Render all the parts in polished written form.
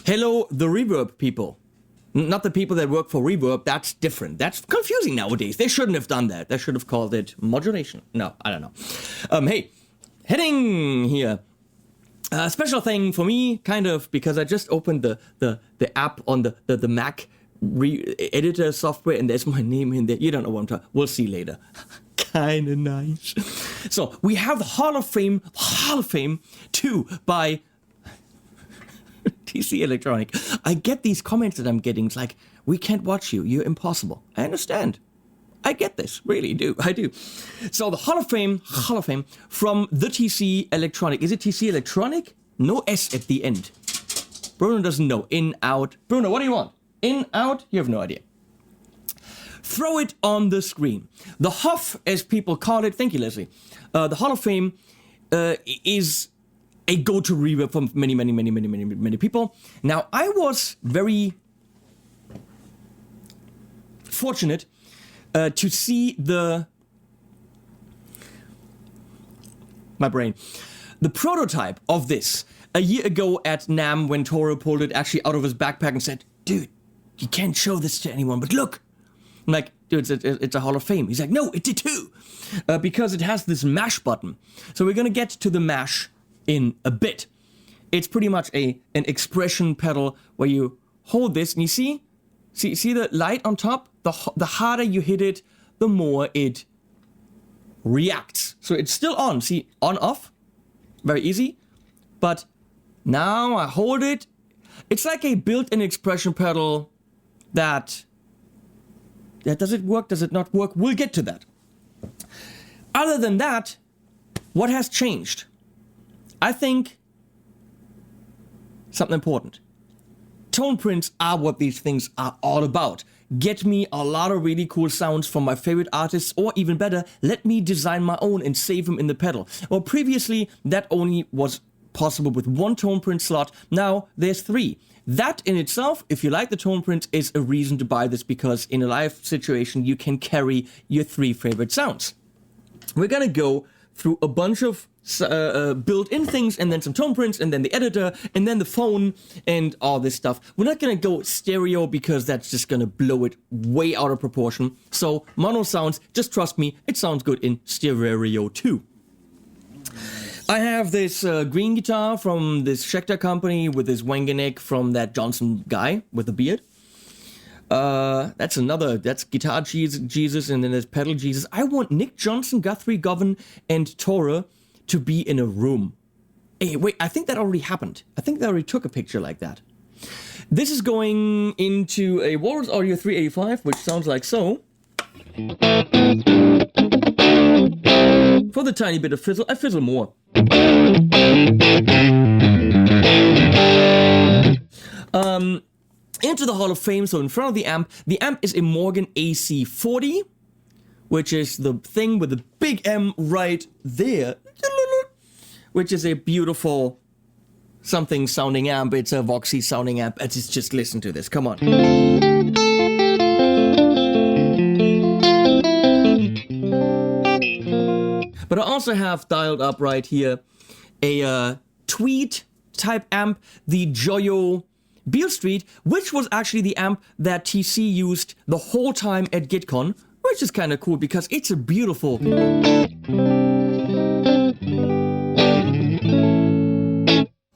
Hello, the Reverb people. Not the people that work for Reverb, that's different. That's confusing nowadays. They shouldn't have done that. They should have called it modulation. No, I don't know. Hey, heading here. A special thing for me, kind of, because I just opened the app on the Mac editor software, and there's my name in there. You don't know what I'm talking. We'll see later. Kind of nice. So we have the Hall of Fame 2 by TC Electronic. I get these comments that I'm getting. It's like, we can't watch you. You're impossible. I understand. I get this. Really do. I do. So the Hall of Fame from the TC Electronic. Is it TC Electronic? No S at the end. Bruno doesn't know. In, out. Bruno, what do you want? In, out? You have no idea. Throw it on the screen. The HOF, as people call it, thank you, Leslie. The Hall of Fame is a go-to reverb for many people. Now, I was very fortunate to see the prototype of this a year ago at NAMM when Toro pulled it actually out of his backpack and said, dude, you can't show this to anyone, but look. I'm like, dude, it's a Hall of Fame. He's like, no, it did too, because it has this mash button. So we're gonna get to the mash in a bit. It's pretty much an expression pedal where you hold this and you see the light on top? The harder you hit it, the more it reacts. So it's still on. See, on, off, very easy. But now I hold it. It's like a built-in expression pedal that does it work? Does it not work? We'll get to that. Other than that, what has changed? I think something important. Tone prints are what these things are all about. Get me a lot of really cool sounds from my favorite artists, or even better, let me design my own and save them in the pedal. Well, previously, that only was possible with one tone print slot. Now, there's 3. That in itself, if you like the tone prints, is a reason to buy this, because in a live situation, you can carry your 3 favorite sounds. We're gonna go through a bunch of built-in things, and then some tone prints, and then the editor, and then the phone, and all this stuff. We're not gonna go stereo because that's just gonna blow it way out of proportion. So mono sounds, just trust me, it sounds good in stereo too. I have this green guitar from this Schecter company with this Wangeneck from that Johnson guy with the beard. That's Guitar Jesus, and then there's Pedal Jesus. I want Nick Johnson, Guthrie Govan, and Tora to be in a room. Hey, wait, I think that already happened. I think they already took a picture like that. This is going into a Walrus Audio 385, which sounds like so. For the tiny bit of fizzle, I fizzle more. Into the Hall of Fame, so in front of the amp is a Morgan AC40, which is the thing with the big M right there, which is a beautiful something sounding amp. It's a Voxy sounding amp. Let's just listen to this, come on. But I also have dialed up right here a Tweed type amp, the Joyo Beale Street, which was actually the amp that TC used the whole time at GitCon, which is kind of cool because it's a beautiful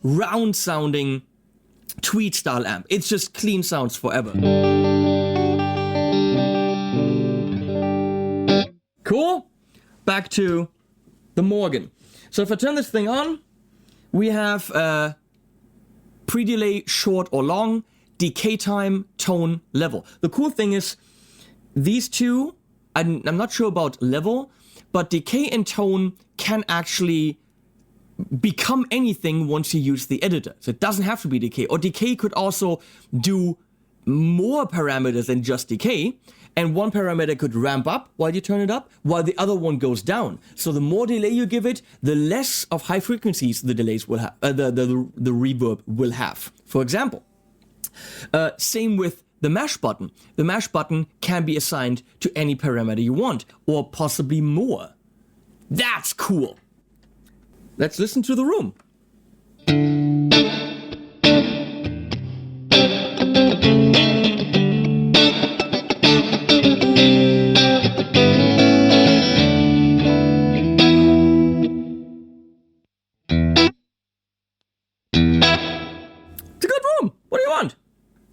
round sounding Tweed style amp. It's just clean sounds forever. Cool? Back to the Morgan. So if I turn this thing on, we have pre-delay, short or long, decay time, tone, level. The cool thing is, these two, I'm not sure about level, but decay and tone can actually become anything once you use the editor. So it doesn't have to be decay. Or decay could also do more parameters than just decay. And one parameter could ramp up while you turn it up, while the other one goes down. So the more delay you give it, the less of high frequencies the delays will have, the reverb will have. For example, same with the mash button. The mash button can be assigned to any parameter you want, or possibly more. That's cool. Let's listen to the room.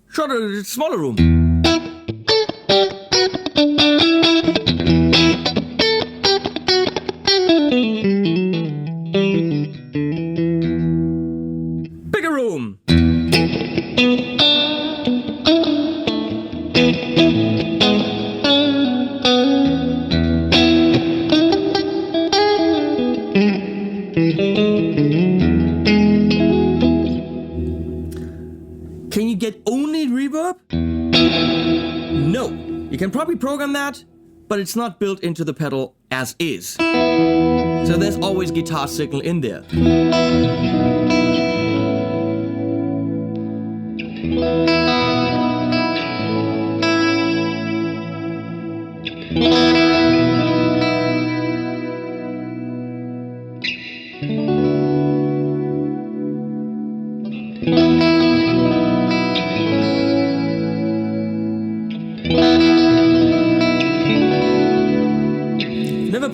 Shorter, smaller room. Bigger room. Can you get only reverb? No. You can probably program that, but it's not built into the pedal as is. So there's always guitar signal in there.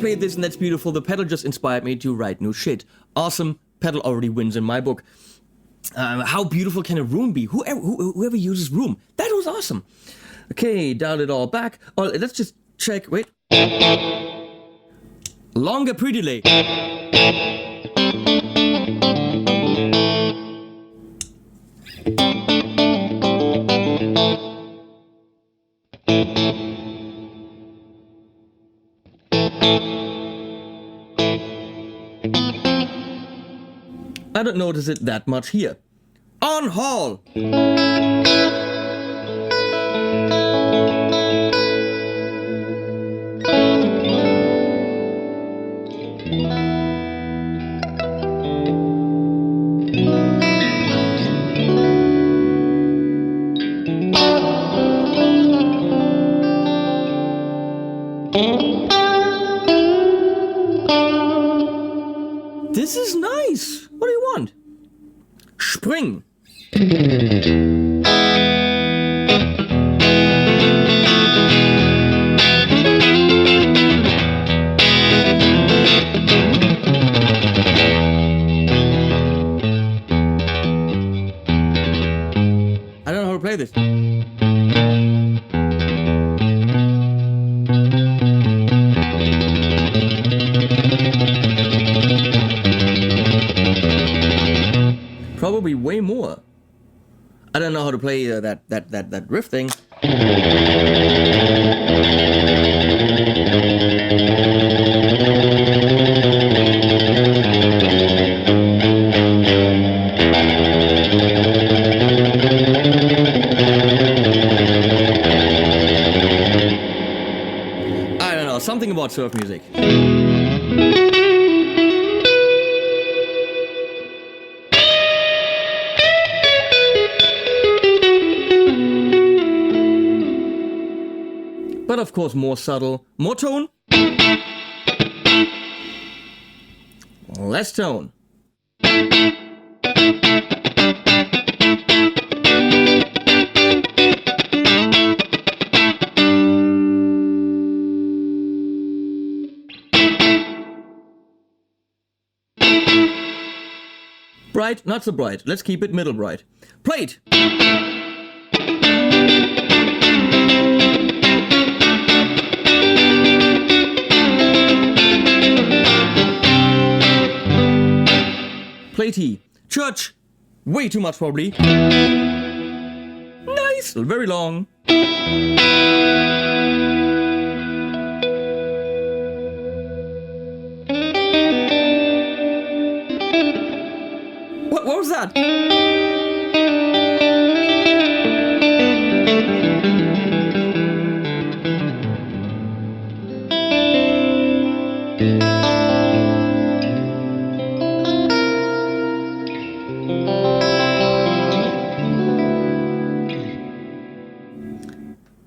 played this and that's beautiful. The pedal just inspired me to write new shit. Awesome. Pedal already wins in my book. How beautiful can a room be? Whoever uses room. That was awesome. Okay, dial it all back. Oh, let's just check. Wait. Longer pre-delay. I don't notice it that much here. On Hall. This is nice. What do you want? Spring. I don't know how to play this. Probably way more. I don't know how to play that riff thing. I don't know, something about surf music. But of course more subtle, more tone, less tone. Bright, not so bright. Let's keep it middle bright. Plate. Platey. Church. Way too much probably. Nice. Very long. What was that?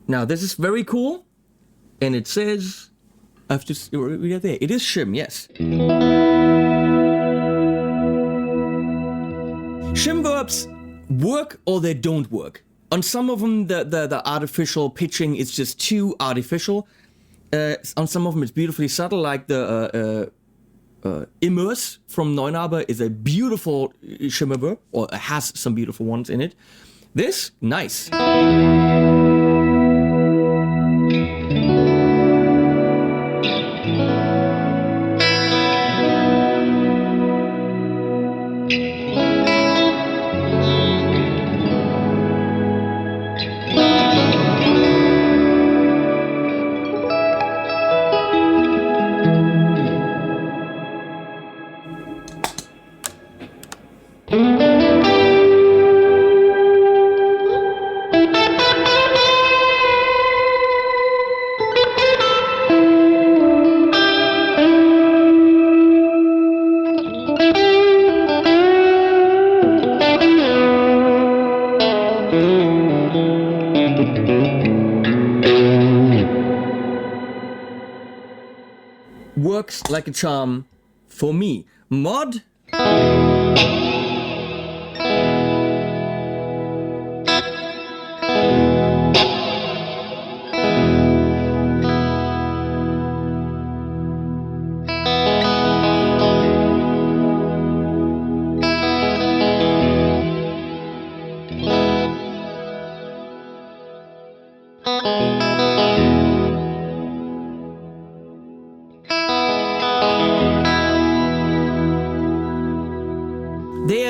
Now this is very cool, and it says, I have to read it there. It is shim, yes. Shim verbs work or they don't work. On some of them, the artificial pitching is just too artificial. On some of them, it's beautifully subtle, like the Immerse from Neunaber is a beautiful shimmer verb, or has some beautiful ones in it. This, nice. Works like a charm for me. Mod.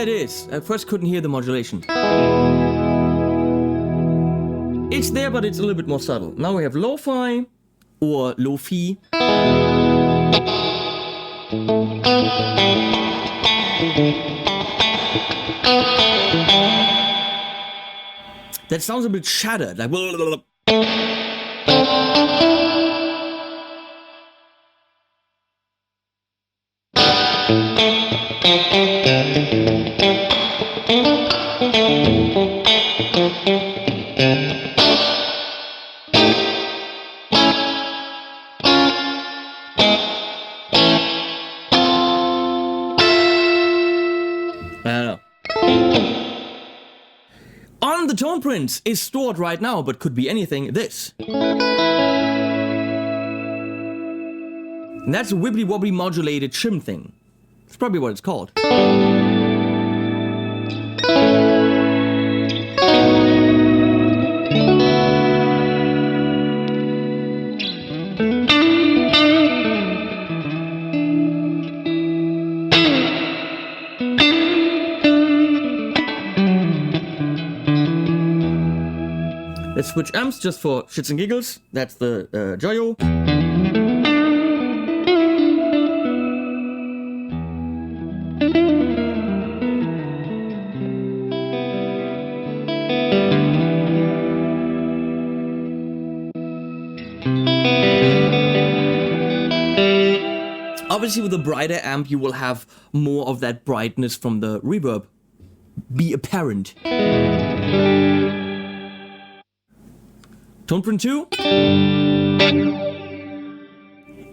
it is. At first couldn't hear the modulation. It's there, but it's a little bit more subtle. Now we have lo-fi or lo-fi. That sounds a bit shattered, like. On the tone prints is stored right now, but could be anything, this. And that's a wibbly-wobbly modulated shim thing. That's probably what it's called. Let's switch amps just for shits and giggles. That's the Joyo. Obviously with a brighter amp you will have more of that brightness from the reverb be apparent. Tone print 2.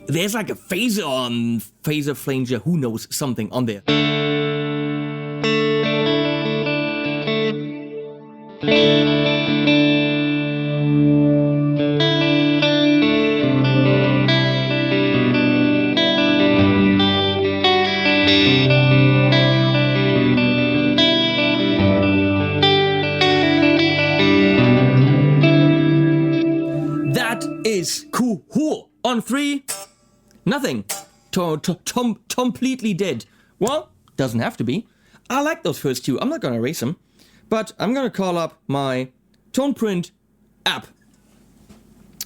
There's like a phaser on phaser flanger, who knows, something on there. Is cool. On 3, nothing. Completely dead. Well, doesn't have to be. I like those first two. I'm not gonna erase them, but I'm gonna call up my tone print app.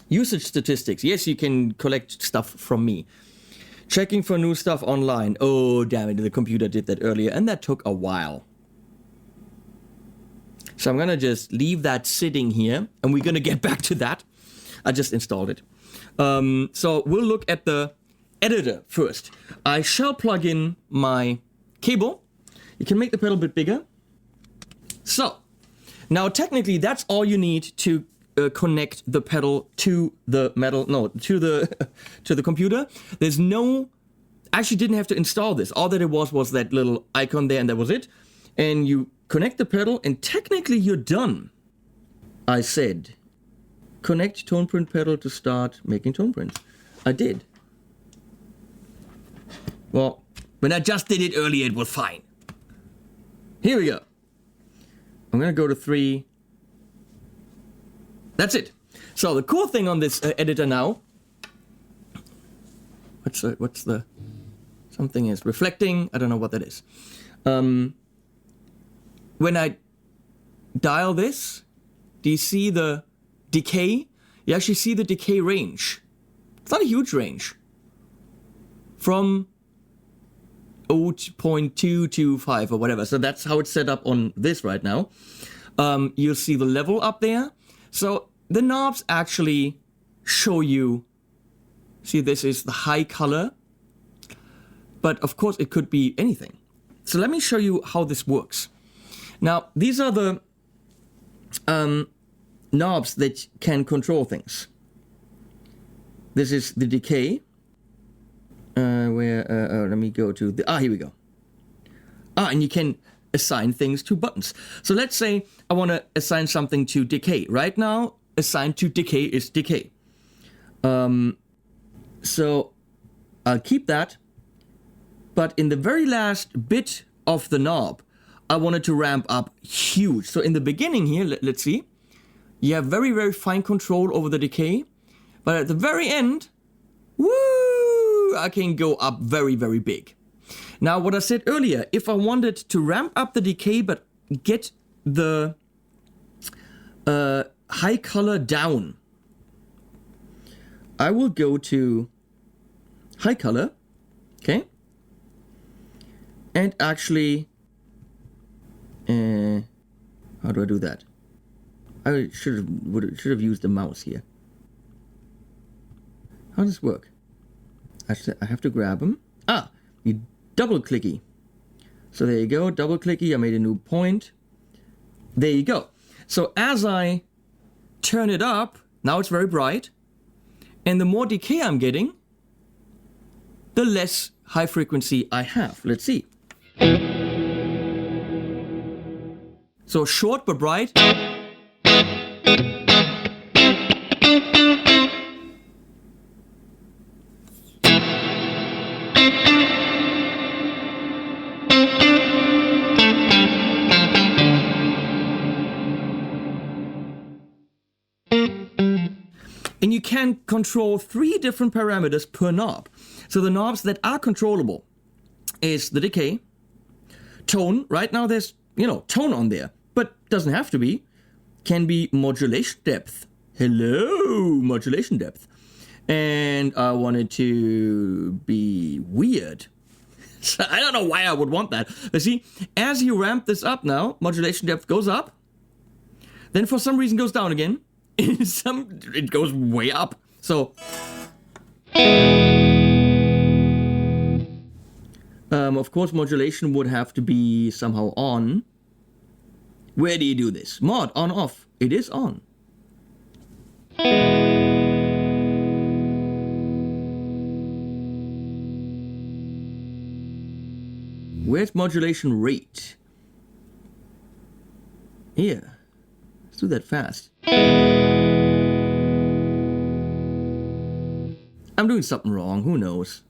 Usage statistics. Yes, you can collect stuff from me. Checking for new stuff online. Oh, damn it, the computer did that earlier, and that took a while. So I'm gonna just leave that sitting here, and we're gonna get back to that. I just installed it. So we'll look at the editor first. I shall plug in my cable. You can make the pedal a bit bigger. So, now technically that's all you need to connect the pedal to the to the computer. There's no, actually didn't have to install this. All that it was that little icon there and that was it. And you connect the pedal and technically you're done. I said, connect tone print pedal to start making tone prints. I did. Well, when I just did it earlier, it was fine. Here we go. I'm gonna go to 3. That's it. So the cool thing on this editor now, what's the, something is reflecting, I don't know what that is. When I dial this, do you see the decay? You actually see the decay range. It's not a huge range. From 0.2 to 5 or whatever. So that's how it's set up on this right now. You'll see the level up there. So the knobs actually show you, see, this is the high color, but of course it could be anything. So let me show you how this works. Now, these are the knobs that can control things. This is the decay. Let me go to the, here we go. And you can assign things to buttons. So let's say I want to assign something to decay. Right now, assigned to decay is decay. So I'll keep that. But in the very last bit of the knob, I wanted to ramp up huge. So in the beginning here, let's see. You have very, very fine control over the decay. But at the very end, woo, I can go up very, very big. Now, what I said earlier, if I wanted to ramp up the decay but get the high color down, I will go to high color, okay, and actually, how do I do that? I should have used the mouse here. How does this work? I have to grab them. Ah, you double clicky. So there you go, double clicky. I made a new point. There you go. So as I turn it up, now it's very bright. And the more decay I'm getting, the less high frequency I have. Let's see. So short but bright. And you can control 3 different parameters per knob. So the knobs that are controllable is the decay, tone. Right now there's, tone on there, but doesn't have to be. Can be modulation depth. Hello, modulation depth. And I want it to be weird. So I don't know why I would want that. But see, as you ramp this up now, modulation depth goes up, then for some reason goes down again. It goes way up. So of course modulation would have to be somehow on. Where do you do this? Mod, on, off. It is on. Where's modulation rate? Here. Let's do that fast. I'm doing something wrong, who knows?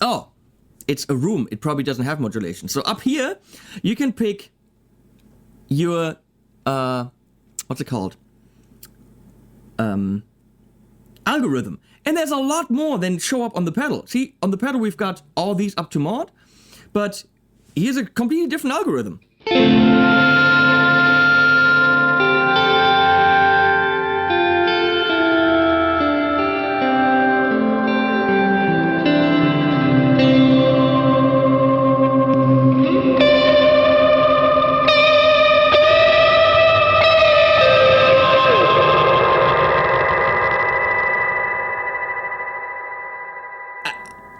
Oh, it's a room. It probably doesn't have modulation. So up here, you can pick your, what's it called? Algorithm. And there's a lot more than show up on the pedal. See, on the pedal we've got all these up to mod, but here's a completely different algorithm.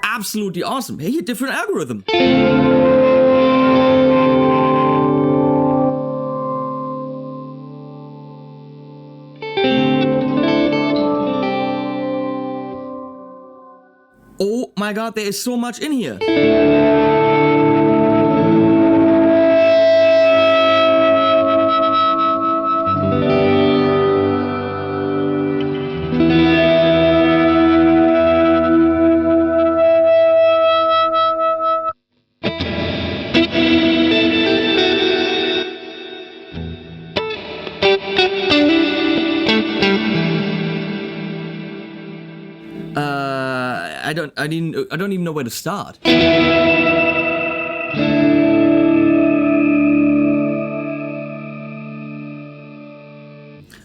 Absolutely awesome. Hey, a different algorithm. Oh my god, there is so much in here. I don't even know where to start.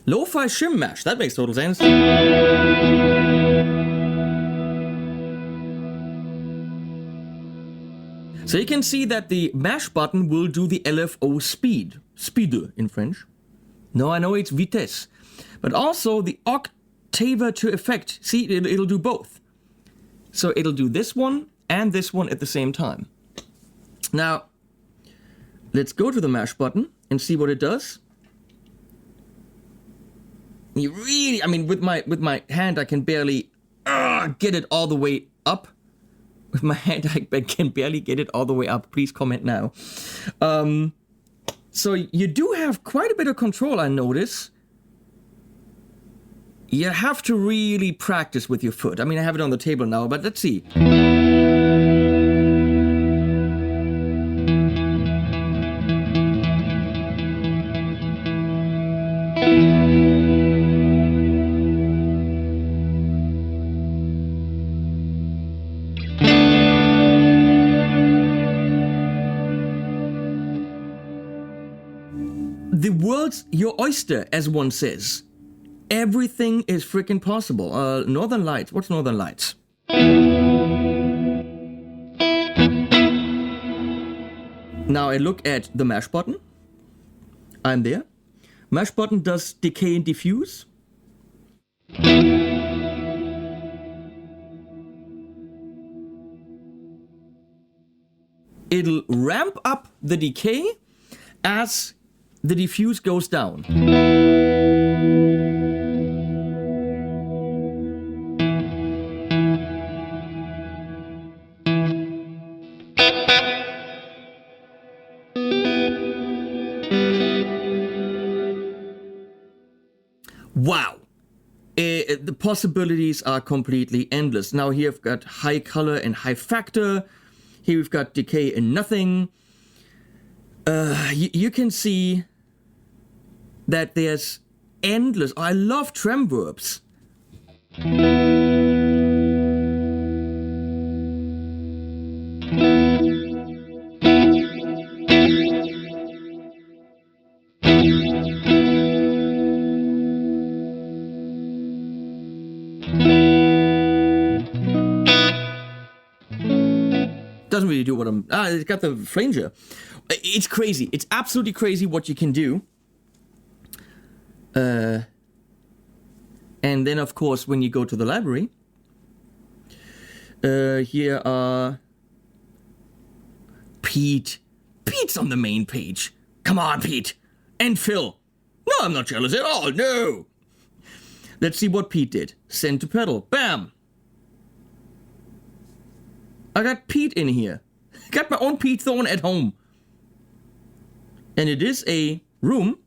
Lo-fi shim mash, that makes total sense. So you can see that the mash button will do the LFO speed in French. No, I know it's vitesse. But also the octaver to effect. See, it'll do both. So it'll do this one and this one at the same time. Now, let's go to the mash button and see what it does. You really, I mean, with my hand, I can barely get it all the way up. With my hand, I can barely get it all the way up. Please comment now. So you do have quite a bit of control, I notice. You have to really practice with your foot. I mean, I have it on the table now, but let's see. world's your oyster, as one says. Everything is freaking possible. Northern Lights. What's Northern Lights? Now I look at the mash button. I'm there. Mash button does decay and diffuse. It'll ramp up the decay as the diffuse goes down. Wow. The possibilities are completely endless. Now here I've got high color and high factor. Here we've got decay and nothing. You can see that there's endless. I love tremverbs. Doesn't really do what I'm... it's got the flanger. It's crazy. It's absolutely crazy what you can do. And then, of course, when you go to the library, here are... Pete. Pete's on the main page. Come on, Pete. And Phil. No, I'm not jealous at all. No. Let's see what Pete did. Send to pedal. Bam. I got Pete in here. Got my own Pete Thorne at home. And it is a room.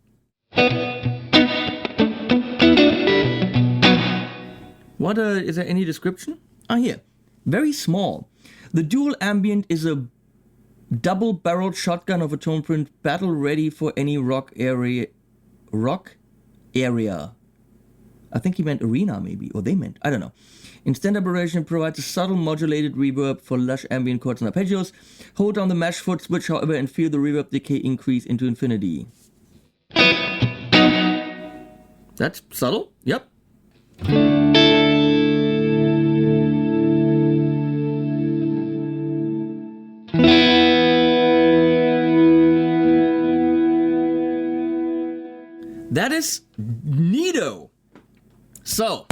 What is there any description? Here. Very small. The dual ambient is a double-barreled shotgun of a tone print, battle ready for any rock area. Rock area. I think he meant arena, maybe, or they meant, I don't know. In standard operation, it provides a subtle modulated reverb for lush ambient chords and arpeggios. Hold down the mash foot switch, however, and feel the reverb decay increase into infinity. That's subtle, yep. That is neato. So,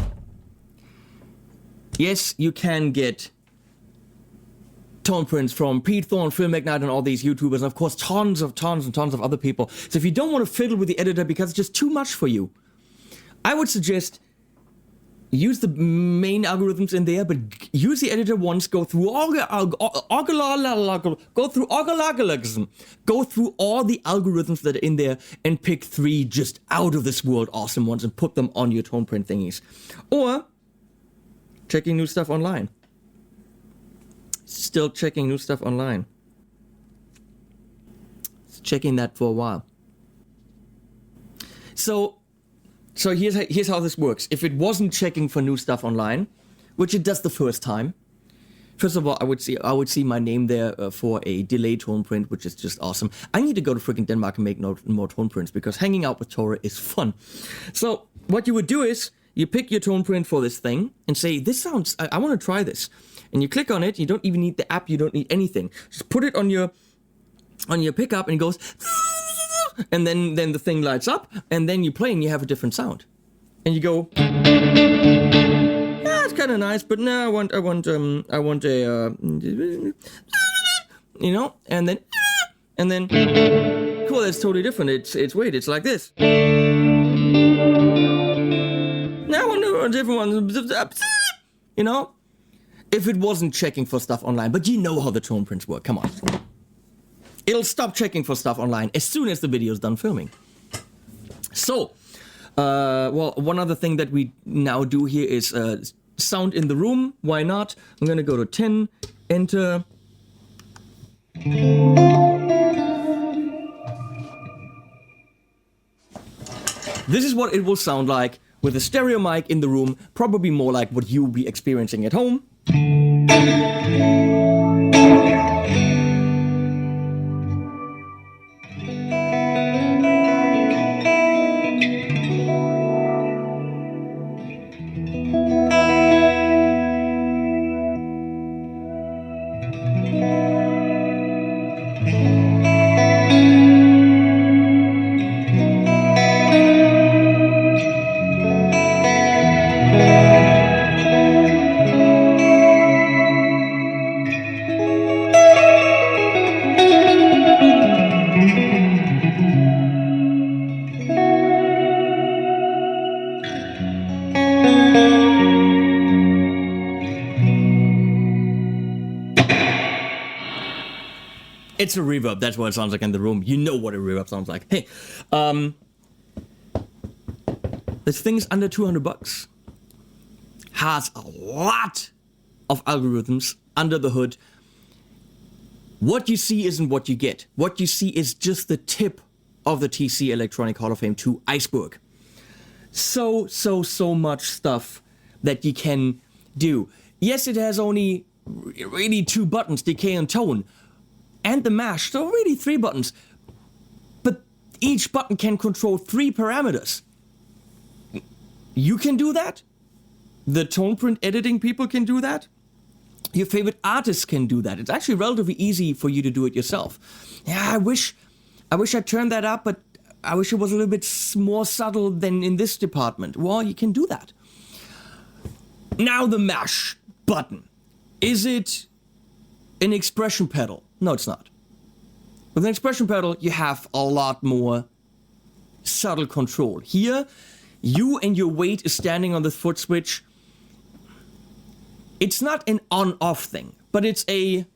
yes, you can get tone prints from Pete Thorne, Phil McKnight, and all these YouTubers, and of course tons of other people. So if you don't want to fiddle with the editor because it's just too much for you, I would suggest use the main algorithms in there, but use the editor once, go through all the algorithms that are in there, and pick 3 just out of this world awesome ones and put them on your tone print thingies. Or checking new stuff online. Still checking new stuff online. Checking that for a while. So here's how this works. If it wasn't checking for new stuff online, which it does the first time, first of all, I would see my name there for a delay tone print, which is just awesome. I need to go to freaking Denmark and make more tone prints because hanging out with Tora is fun. So what you would do is you pick your tone print for this thing and say, this sounds, I want to try this. And you click on it. You don't even need the app. You don't need anything. Just put it on your pickup and it goes, and then the thing lights up, and then you play and you have a different sound. And you go, yeah, it's kind of nice, but no, I want a, you know, and then, cool, that's totally different. It's weird. It's like this. Now I want a different one, you know, if it wasn't checking for stuff online, but you know how the tone prints work. Come on. It'll stop checking for stuff online as soon as the video's done filming. So, well, one other thing that we now do here is sound in the room. Why not? I'm gonna go to 10, enter. This is what it will sound like with a stereo mic in the room, probably more like what you'll be experiencing at home. It's a reverb. That's what it sounds like in the room. You know what a reverb sounds like. Hey, this thing is under $200. Has a lot of algorithms under the hood. What you see isn't what you get. What you see is just the tip of the TC Electronic Hall of Fame 2 iceberg. So much stuff that you can do. Yes, it has only really 2 buttons, decay and tone, and the mash, so really 3 buttons. But each button can control 3 parameters. You can do that. The tone print editing people can do that. Your favorite artists can do that. It's actually relatively easy for you to do it yourself. Yeah, I wish I turned that up, but I wish it was a little bit more subtle than in this department. Well, you can do that. Now the mash button. Is it an expression pedal? No, it's not. With an expression pedal, you have a lot more subtle control. Here, you and your weight is standing on the foot switch. It's not an on-off thing, but it's a,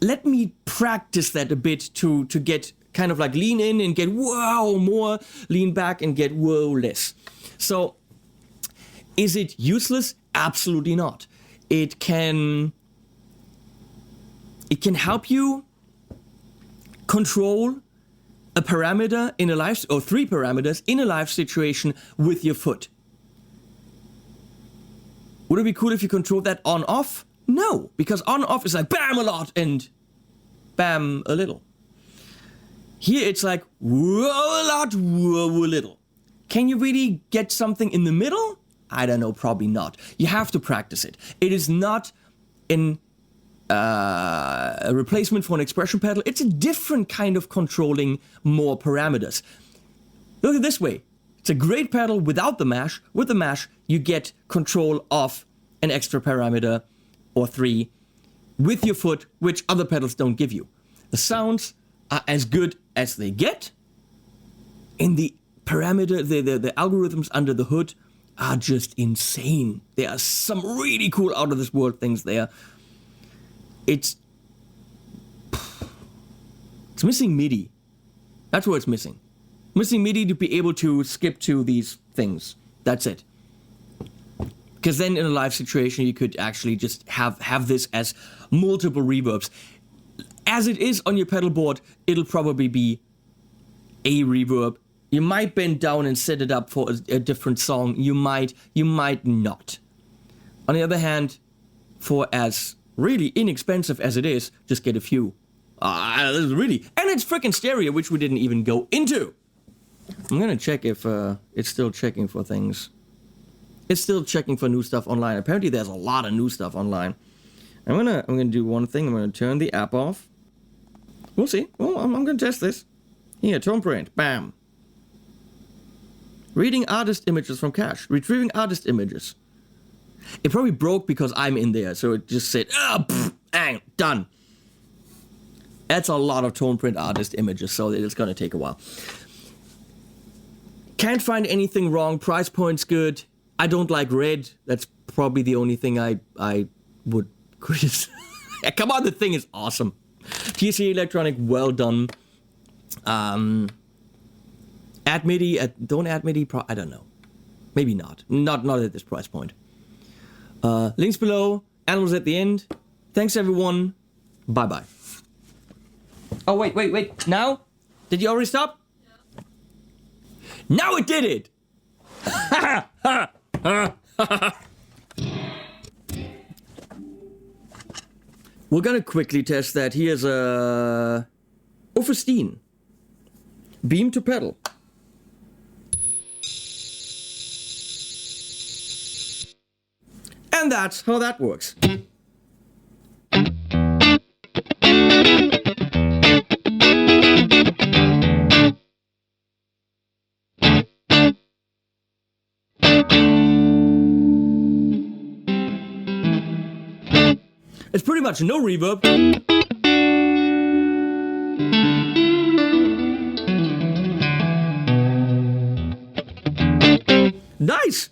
let me practice that a bit to get kind of like lean in and get wow more, lean back and get whoa less. So, is it useless? Absolutely not. It can help you control a parameter in a live, or 3 parameters in a live situation with your foot. Would it be cool if you controlled that on-off? No, because on-off is like bam a lot and bam a little. Here it's like whoa a lot, whoa a little. Can you really get something in the middle? I don't know, probably not. You have to practice it. It is not a replacement for an expression pedal. It's a different kind of controlling more parameters. Look at it this way. It's a great pedal without the mash. With the mash, you get control of an extra parameter or 3 with your foot, which other pedals don't give you. The sounds are as good as they get. And the parameter, the algorithms under the hood are just insane. There are some really cool out of this world things there. It's missing MIDI. That's what it's missing. Missing MIDI to be able to skip to these things. That's it. Because then in a live situation you could actually just have this as multiple reverbs. As it is on your pedal board, it'll probably be a reverb. You might bend down and set it up for a different song. You might not. On the other hand, for as really inexpensive as it is, just get a few. This is really, and it's freaking stereo, which we didn't even go into. I'm gonna check if it's still checking for things. It's still checking for new stuff online. Apparently, there's a lot of new stuff online. I'm gonna do one thing. I'm gonna turn the app off. We'll see. Well, I'm gonna test this. Here, tone print. Bam. Reading artist images from cache. Retrieving artist images. It probably broke because I'm in there, so it just said, done. That's a lot of tone print artist images, so it's gonna take a while. Can't find anything wrong. Price point's good. I don't like red. That's probably the only thing I would criticize. Come on, the thing is awesome. TC Electronic, well done. Add MIDI. Don't add MIDI. I don't know. Maybe not. Not at this price point. Links below. Animals at the end. Thanks everyone. Bye bye. Oh wait. Now? Did you already stop? Yeah. Now it did it. We're gonna quickly test that. Here's a HOF2 beam to pedal. And that's how that works. It's pretty much no reverb. Nice!